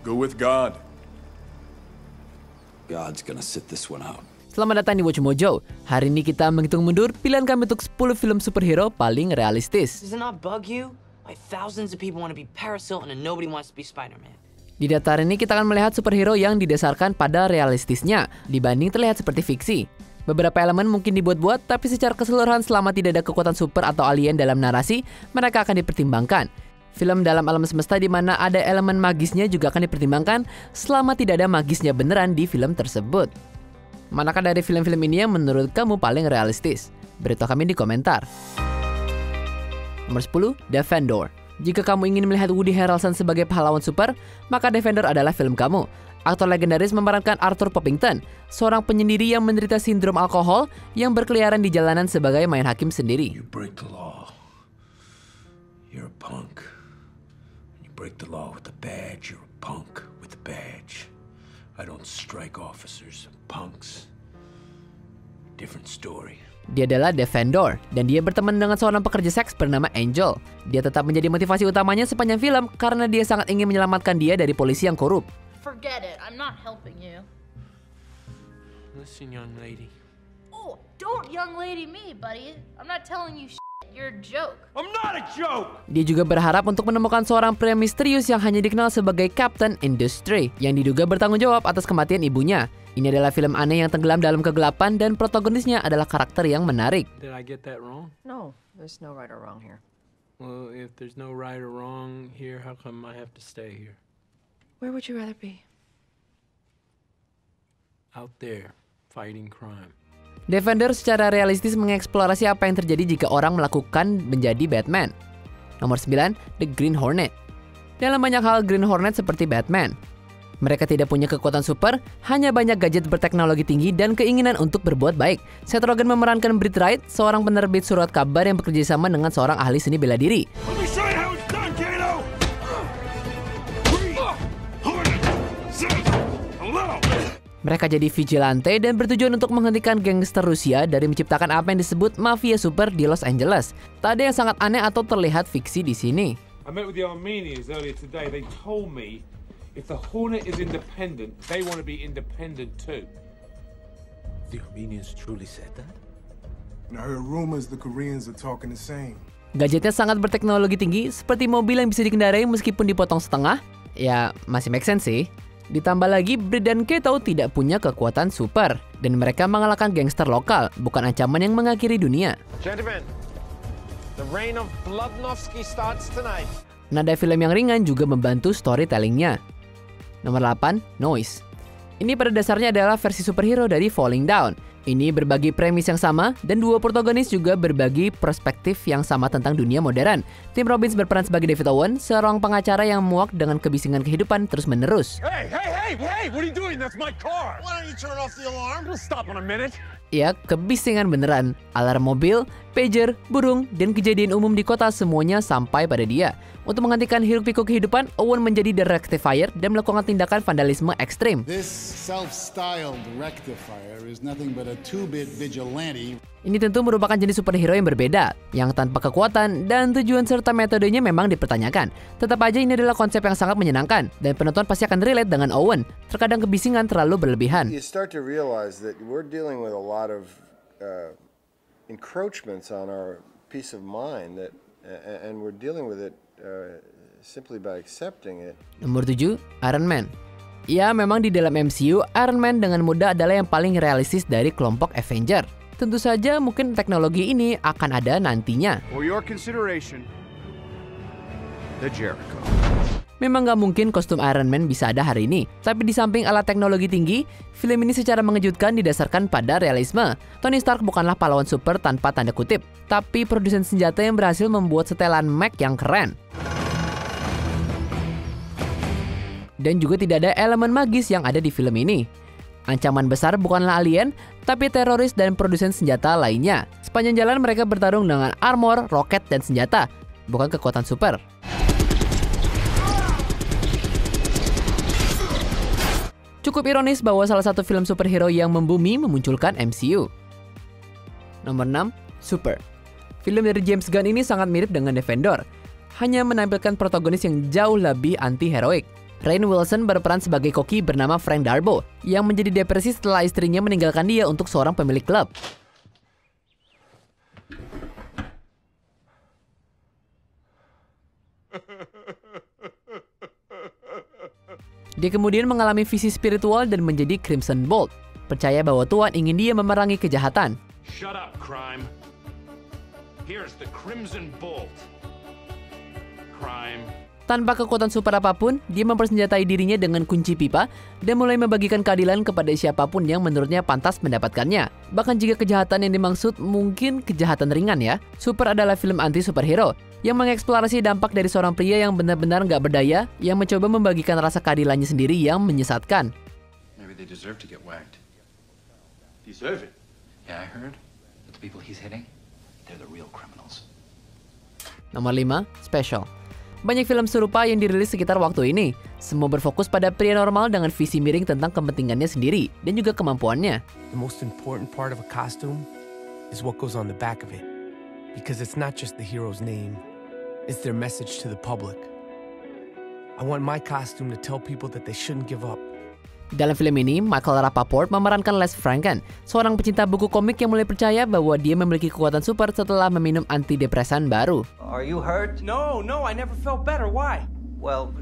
Go with God. God's gonna sit this one out. Selamat datang di Watch Mojo. Hari ini kita menghitung mundur pilihan kami untuk 10 film superhero paling realistis. Does it not bug you? Like thousands of people want to be Paris Hilton and nobody wants to be Spider-Man. Di daftar ini kita akan melihat superhero yang didasarkan pada realistisnya dibanding terlihat seperti fiksi. Beberapa elemen mungkin dibuat-buat, tapi secara keseluruhan selama tidak ada kekuatan super atau alien dalam narasi, mereka akan dipertimbangkan. Film dalam alam semesta di mana ada elemen magisnya juga akan dipertimbangkan selama tidak ada magisnya beneran di film tersebut. Manakah dari film-film ini yang menurut kamu paling realistis? Beritahu kami di komentar. Nomor 10, Defender. Jika kamu ingin melihat Woody Harrelson sebagai pahlawan super, maka Defender adalah film kamu. Aktor legendaris memerankan Arthur Poppington, seorang penyendiri yang menderita sindrom alkohol yang berkeliaran di jalanan sebagai main hakim sendiri. You break the law. You're a punk. When you break the law with a badge, you're a punk with a badge. I don't strike officers, punks. Different story. Dia adalah Defender, dan dia berteman dengan seorang pekerja seks bernama Angel. Dia tetap menjadi motivasi utamanya sepanjang film karena dia sangat ingin menyelamatkan dia dari polisi yang korup. Forget it, I'm not helping you. Listen, young lady. Oh, don't young lady me, buddy. I'm not telling you shit. You're a joke. I'm not a joke! Dia juga berharap untuk menemukan seorang pria misterius yang hanya dikenal sebagai Captain Industry, yang diduga bertanggung jawab atas kematian ibunya. Ini adalah film aneh yang tenggelam dalam kegelapan dan protagonisnya adalah karakter yang menarik. Did I get that wrong? No, there's no right or wrong here. Well, if there's no right or wrong here, how come I have to stay here? Where would you rather be? Out there, fighting crime. Defender secara realistis mengeksplorasi apa yang terjadi jika orang melakukan menjadi Batman. Nomor 9, The Green Hornet. Dalam banyak hal, Green Hornet seperti Batman. Mereka tidak punya kekuatan super, hanya banyak gadget berteknologi tinggi dan keinginan untuk berbuat baik. Seth Rogen memerankan Britt Wright, seorang penerbit surat kabar yang bekerja sama dengan seorang ahli seni bela diri. Let me show you how it's done, Kato! Hello! Mereka jadi vigilante dan bertujuan untuk menghentikan gangster Rusia dari menciptakan apa yang disebut mafia super di Los Angeles. Tak ada yang sangat aneh atau terlihat fiksi di sini. I met with the Armenians earlier today. They told me if the Hornet is independent, they want to be independent too. The Armenians truly said that? And I heard rumors the Koreans are talking the same. Gadgetnya sangat berteknologi tinggi, seperti mobil yang bisa dikendarai meskipun dipotong setengah. Ya, masih make sense sih. Ditambah lagi, Britt dan Kato tidak punya kekuatan super, dan mereka mengalahkan gangster lokal, bukan ancaman yang mengakhiri dunia. Gentlemen, the reign of Bludnovsky starts tonight. Nada film yang ringan juga membantu storytellingnya. Nomor 8, Noise. Ini pada dasarnya adalah versi superhero dari Falling Down. Ini berbagi premis yang sama, dan dua protagonis juga berbagi perspektif yang sama tentang dunia modern. Tim Robbins berperan sebagai David Owen, seorang pengacara yang muak dengan kebisingan kehidupan terus-menerus. Hey, what are you doing? That's my car. Why don't you turn off the alarm? It'll stop in a minute. Ya, kebisingan beneran. Alarm mobil, pager, burung, dan kejadian umum di kota semuanya sampai pada dia. Untuk menghentikan hiruk-pikuk kehidupan, Owen menjadi The Rectifier dan melakukan tindakan vandalisme ekstrim. This self-styled rectifier is nothing but a two-bit vigilante. Ini tentu merupakan jenis superhero yang berbeda, yang tanpa kekuatan dan tujuan serta metodenya memang dipertanyakan. Tetap aja ini adalah konsep yang sangat menyenangkan, dan penonton pasti akan relate dengan Owen. Terkadang kebisingan terlalu berlebihan. You start to realize that we're dealing with a lot of encroachments on our peace of mind, and we're dealing with it simply by accepting it. Nomor 7, Iron Man. Ya, memang di dalam MCU, Iron Man dengan mudah adalah yang paling realistis dari kelompok Avenger. Tentu saja mungkin teknologi ini akan ada nantinya. For your consideration, the Jericho. Memang nggak mungkin kostum Iron Man bisa ada hari ini. Tapi di samping alat teknologi tinggi, film ini secara mengejutkan didasarkan pada realisme. Tony Stark bukanlah pahlawan super tanpa tanda kutip, tapi produsen senjata yang berhasil membuat setelan mech yang keren. Dan juga tidak ada elemen magis yang ada di film ini. Ancaman besar bukanlah alien, tapi teroris dan produsen senjata lainnya. Sepanjang jalan mereka bertarung dengan armor, roket, dan senjata, bukan kekuatan super. Cukup ironis bahwa salah satu film superhero yang membumi memunculkan MCU. Nomor 6, Super. Film dari James Gunn ini sangat mirip dengan Defender, hanya menampilkan protagonis yang jauh lebih anti-heroik. Rainn Wilson berperan sebagai koki bernama Frank Darbo yang menjadi depresi setelah istrinya meninggalkan dia untuk seorang pemilik klub. Dia kemudian mengalami visi spiritual dan menjadi Crimson Bolt, percaya bahwa Tuhan ingin dia memerangi kejahatan. Shut up, crime. Here's the Crimson Bolt. Crime. Tanpa kekuatan super apapun, dia mempersenjatai dirinya dengan kunci pipa dan mulai membagikan keadilan kepada siapapun yang menurutnya pantas mendapatkannya. Bahkan jika kejahatan yang dimaksud mungkin kejahatan ringan ya. Super adalah film anti-superhero yang mengeksplorasi dampak dari seorang pria yang benar-benar nggak berdaya yang mencoba membagikan rasa keadilannya sendiri yang menyesatkan. Maybe they deserve to get whacked. Deserve it? Yeah, I heard. But the people he's hitting, they're the real criminals. Nomor 5, Special. Banyak film serupa yang dirilis sekitar waktu ini. Semua berfokus pada pria normal dengan visi miring tentang kepentingannya sendiri dan juga kemampuannya. The most important part of a costume is what goes on the back of it. Because it's not just the hero's name, it's their message to the public. I want my costume to tell people that they shouldn't give up. Dalam film ini, Michael Rapaport memerankan Les Franken, seorang pecinta buku komik yang mulai percaya bahwa dia memiliki kekuatan super setelah meminum antidepresan baru. Are you hurt? No, I never felt better. Why? Well,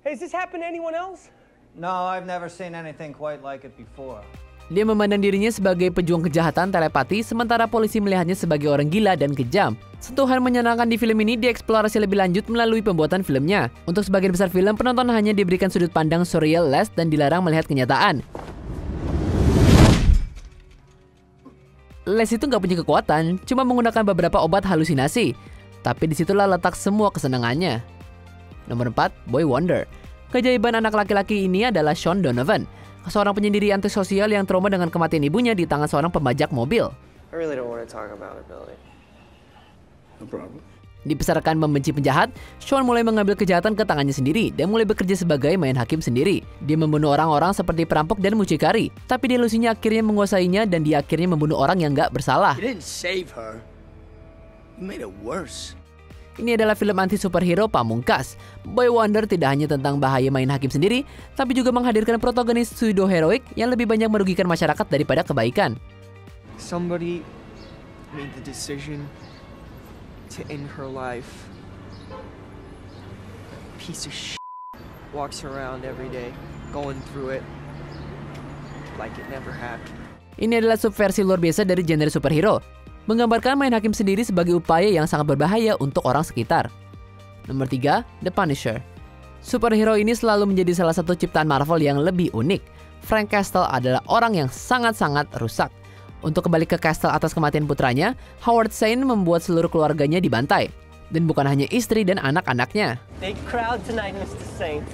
Hey, has this happened to anyone else? no, I've never seen anything quite like it before. Dia memandang dirinya sebagai pejuang kejahatan telepati, sementara polisi melihatnya sebagai orang gila dan kejam. Sentuhan menyenangkan di film ini dieksplorasi lebih lanjut melalui pembuatan filmnya. Untuk sebagian besar film, penonton hanya diberikan sudut pandang surreal Les dan dilarang melihat kenyataan. Les itu nggak punya kekuatan, cuma menggunakan beberapa obat halusinasi. Tapi disitulah letak semua kesenangannya. Nomor 4, Boy Wonder. Keajaiban anak laki-laki ini adalah Sean Donovan, seorang penyendiri antisosial yang trauma dengan kematian ibunya di tangan seorang pembajak mobil. I really don't want to talk about it, Billy. No problem. Dibesarkan membenci penjahat, Sean mulai mengambil kejahatan ke tangannya sendiri dan mulai bekerja sebagai main hakim sendiri. Dia membunuh orang-orang seperti perampok dan mucikari, tapi delusinya akhirnya menguasainya dan dia akhirnya membunuh orang yang nggak bersalah. You didn't save her. You made it worse. Ini adalah film anti-superhero pamungkas. Boy Wonder tidak hanya tentang bahaya main hakim sendiri, tapi juga menghadirkan protagonis pseudo-heroik yang lebih banyak merugikan masyarakat daripada kebaikan. Somebody made the decision to end her life. Piece of shit walks around every day, going through it like it never happened. Ini adalah subversi luar biasa dari genre superhero, menggambarkan main hakim sendiri sebagai upaya yang sangat berbahaya untuk orang sekitar. Nomor 3, The Punisher. Superhero ini selalu menjadi salah satu ciptaan Marvel yang lebih unik. Frank Castle adalah orang yang sangat-sangat rusak. Untuk kembali ke Castle atas kematian putranya, Howard Saint membuat seluruh keluarganya dibantai. Dan bukan hanya istri dan anak-anaknya. Big crowd tonight, Mr. Saint.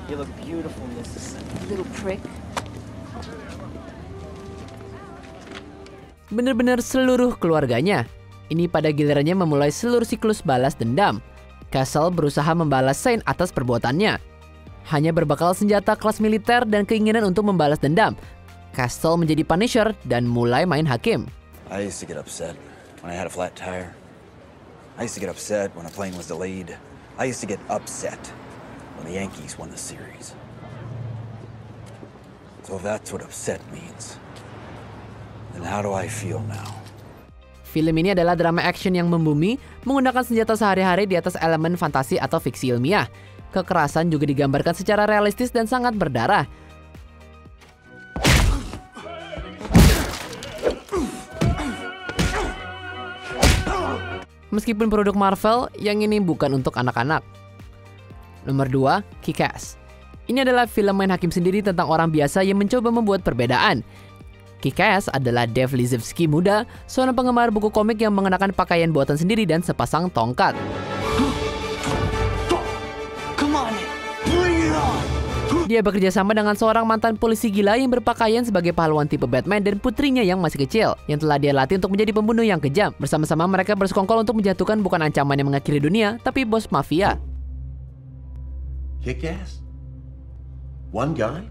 You look beautiful, Mrs. Saint. Little prick. Benar-benar seluruh keluarganya. Ini pada gilirannya memulai seluruh siklus balas dendam. Castle berusaha membalas Saint atas perbuatannya. Hanya berbekal senjata kelas militer dan keinginan untuk membalas dendam, Castle menjadi Punisher dan mulai main hakim. I used to get upset when I had a flat tire. I used to get upset when a plane was delayed. I used to get upset when the Yankees won the series. So if that's what upset means, then how do I feel now? Film ini adalah drama action yang membumi, menggunakan senjata sehari-hari di atas elemen fantasi atau fiksi ilmiah. Kekerasan juga digambarkan secara realistis dan sangat berdarah. Meskipun produk Marvel, yang ini bukan untuk anak-anak. Nomor 2, Kick-Ass. Ini adalah film main hakim sendiri tentang orang biasa yang mencoba membuat perbedaan. Kick-Ass adalah Dave Lizevsky muda, seorang penggemar buku komik yang mengenakan pakaian buatan sendiri dan sepasang tongkat. Dia bekerja sama dengan seorang mantan polisi gila yang berpakaian sebagai pahlawan tipe Batman dan putrinya yang masih kecil, yang telah dia latih untuk menjadi pembunuh yang kejam. Bersama-sama mereka bersekongkol untuk menjatuhkan bukan ancaman yang mengakhiri dunia, tapi bos mafia. Kick-Ass? One guy?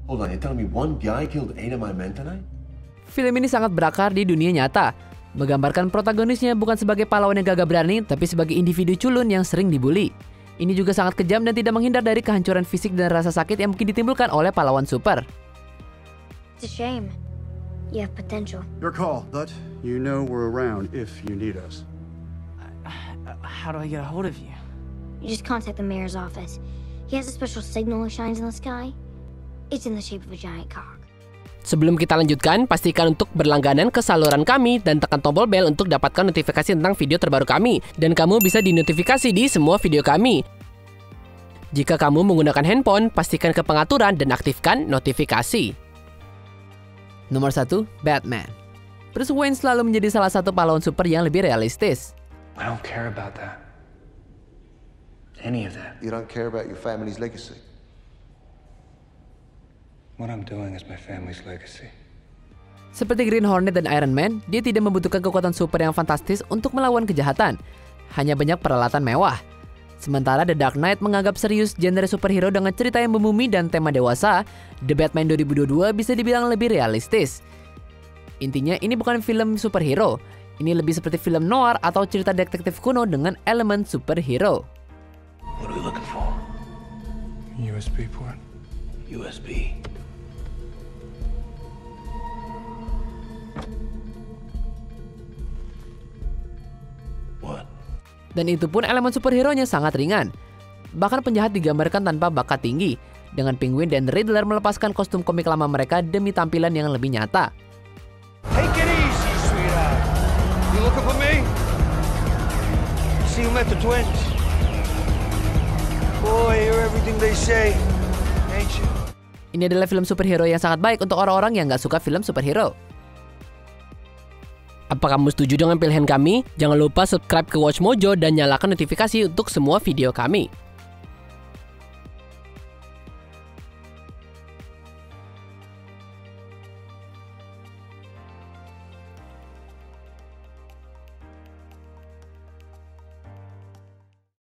Hold on, you're telling me one guy killed 8 of my men tonight? Film ini sangat berakar di dunia nyata, menggambarkan protagonisnya bukan sebagai pahlawan yang gagah berani, tapi sebagai individu culun yang sering dibully. Ini juga sangat kejam dan tidak menghindar dari kehancuran fisik dan rasa sakit yang mungkin ditimbulkan oleh pahlawan super. It's a shame. You have potential. Your call, but you know we're around if you need us. How do I get a hold of you? You just contact the mayor's office. He has a special signal that shines in the sky. It's in the shape of a giant cock. Sebelum kita lanjutkan, pastikan untuk berlangganan ke saluran kami dan tekan tombol bel untuk dapatkan notifikasi tentang video terbaru kami. Dan kamu bisa dinotifikasi di semua video kami. Jika kamu menggunakan handphone, pastikan ke pengaturan dan aktifkan notifikasi. Nomor 1, Batman. Bruce Wayne selalu menjadi salah satu pahlawan super yang lebih realistis. I don't care about that. Any of that. You don't care about your family's legacy? What I'm doing is my family's legacy. Seperti Green Hornet dan Iron Man, dia tidak membutuhkan kekuatan super yang fantastis untuk melawan kejahatan. Hanya banyak peralatan mewah. Sementara The Dark Knight menganggap serius genre superhero dengan cerita yang membumi dan tema dewasa, The Batman 2022 bisa dibilang lebih realistis. Intinya ini bukan film superhero, ini lebih seperti film noir atau cerita detektif kuno dengan elemen superhero. What are we looking for? USB port. USB. What? Dan itu pun elemen superhero-nya sangat ringan. Bahkan penjahat digambarkan tanpa bakat tinggi, dengan Penguin dan Riddler melepaskan kostum komik lama mereka demi tampilan yang lebih nyata. Take it easy, sweetheart. You looking for me? See you met the twins. Boy, hear everything they say, ain't you? Ini adalah film superhero yang sangat baik untuk orang-orang yang gak suka film superhero. Apa kamu setuju dengan pilihan kami? Jangan lupa subscribe ke Watch Mojo dan nyalakan notifikasi untuk semua video kami.